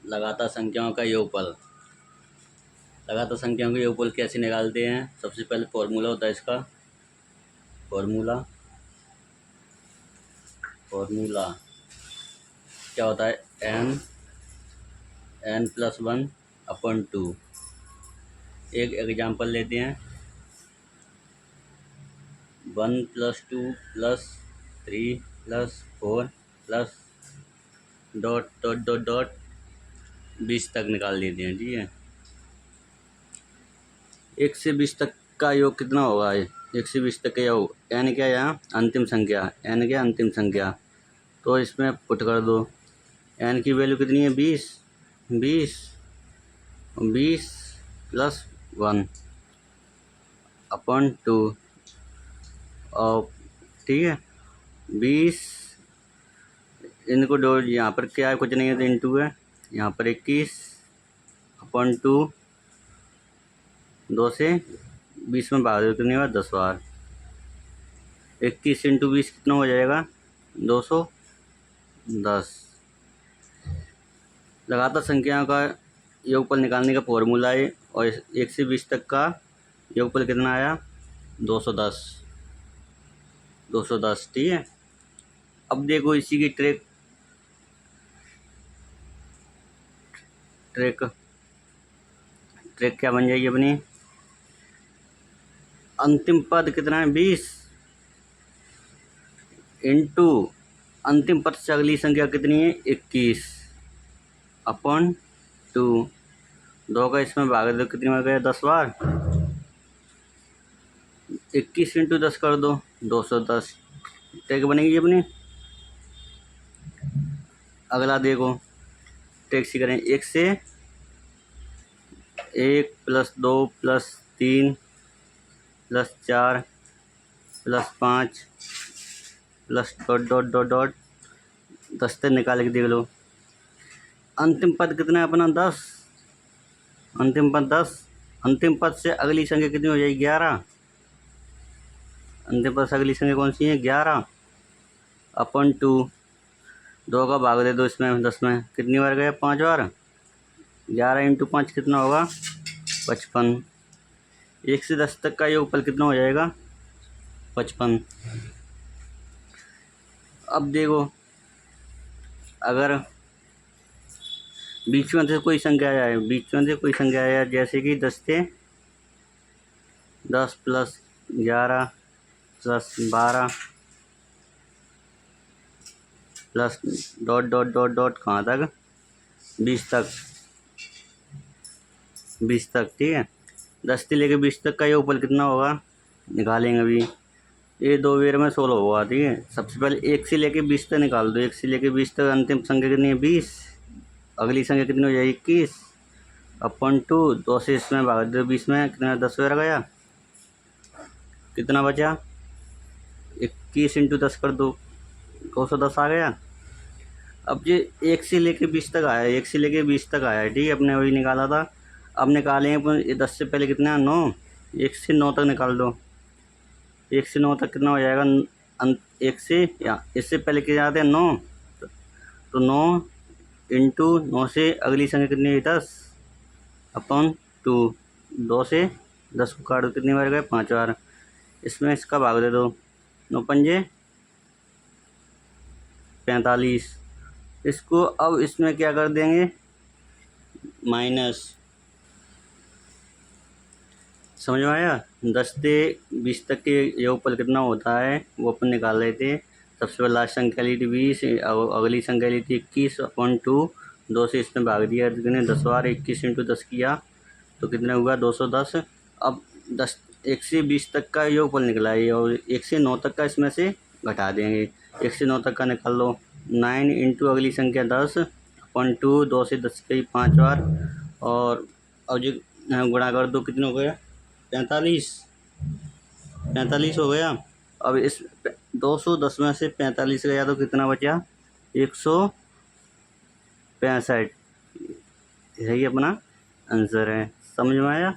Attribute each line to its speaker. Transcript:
Speaker 1: लगातार संख्याओं का योगफल। लगातार संख्याओं का योगफल कैसे निकालते हैं? सबसे पहले फॉर्मूला होता है इसका। फॉर्मूला क्या होता है? n+1/2। एक एग्जाम्पल लेते हैं। 1 + 2 + 3 + 4 plus dot dot dot dot 20 तक निकाल लेते हैं। ठीक है, 1 से 20 तक का योग कितना होगा? 1 से 20 तक का योग n क्या है? यहाँ अंतिम संख्या, n क्या अंतिम संख्या, तो इसमें पुट कर दो। n की वैल्यू कितनी है? 20 + 1/2 और ठीक है 20, इनको दो, यहाँ पर क्या है? कुछ नहीं है तो इंटू है। यहाँ पर 21/2, 2 से 20 में भाग दो, कितनी बार? 10 बार। 21 × 20 कितना हो जाएगा? 210। लगातार संख्याओं का योगफल निकालने का फॉर्मूला है, और 1 से 20 तक का योगफल कितना आया? 210। ठीक है, अब देखो इसी की ट्रिक क्या बन जाएगी अपनी? अंतिम पद कितना है? 20 इंटू अंतिम पद से अगली संख्या कितनी है? 21/2। 2 का इसमें भाग दो, कितनी बार गया? 10 बार। 21 × 10 कर दो, 210। ट्रिक बनेगी अपनी। अगला देखो, ट्रिक सी करें। 1 से 1 + 2 + 3 + 4 + 5 + डॉट डॉट डॉट डॉट 10 तक निकाल के देख लो। अंतिम पद कितना है अपना? 10। अंतिम पद 10। अंतिम पद से अगली संख्या कितनी हो जाएगी? 11। अंतिम पद से अगली संख्या कौन सी है? 11/2। 2 का भाग दे दो इसमें 10 में, कितनी बार गया? 5 बार। 11 × 5 कितना होगा? 55। 1 से 10 तक का योगफल कितना हो जाएगा? 55। अब देखो, अगर बीच में से कोई संख्या आए, जैसे कि 10 + 11 + 12 plus dot dot dot dot कहाँ तक? 20 तक। 20 तक, ठीक है। 10 से लेके 20 तक का योगफल कितना होगा? निकालेंगे अभी। ये 2 वेर में 16 होगा, ठीक है। सबसे पहले 1 से लेके 20 तक निकाल दो। 1 से लेके 20 तक अंतिम संख्या कितनी है? 20। अगली संख्या कितनी हो जाएगी? 21/2। 2 से इसमें भाग दो 20 में, कितना? 10 वेर गया। कितना बचा? 21 × 10 कर दो, 210 आ गया। अब ये 1 से लेके 20 तक आया, 1 से लेके 20 तक आया, ठीक है। अपने वही निकाला था, अब निकालेंगे। ये 10 से पहले कितना है? 9। 1 से 9 तक निकाल दो। 1 से 9 तक कितना हो जाएगा? 1 से, या इससे पहले क्या जाते हैं? 9। तो 9 × 9 से अगली संख्या कितनी है? 10/2। 2 से 10 को काट दो, कितनी बार गए? 5 बार। इसमें इसका भाग दे दो, 9 × 5 = 45। इसको अब इसमें क्या कर देंगे? माइनस। समझ में आया? 10 से 20 तक के योगफल कितना होता है वो अपन निकाल रहे थे। सबसे पहले लास्ट संख्या ली थी 20, अगली संख्या ली थी 21/2। 2 से इसमें भाग दिया, कितने? 10 बार। 21 × 10 किया तो कितना हुआ? 210। अब 1 से 20 तक का योगफल निकला है, और 1 से 9 तक का इसमें से घटा देंगे। 1 से 9 तक का निकाल लो। 9 × अगली संख्या 10/2। 2 से 10 के 5 बार, और अब जो गुणा कर दो, कितना हो गया? 45 हो गया। अब इस 210 में से 45 गया तो कितना बचा? 165। यही अपना आंसर है। समझ में आया?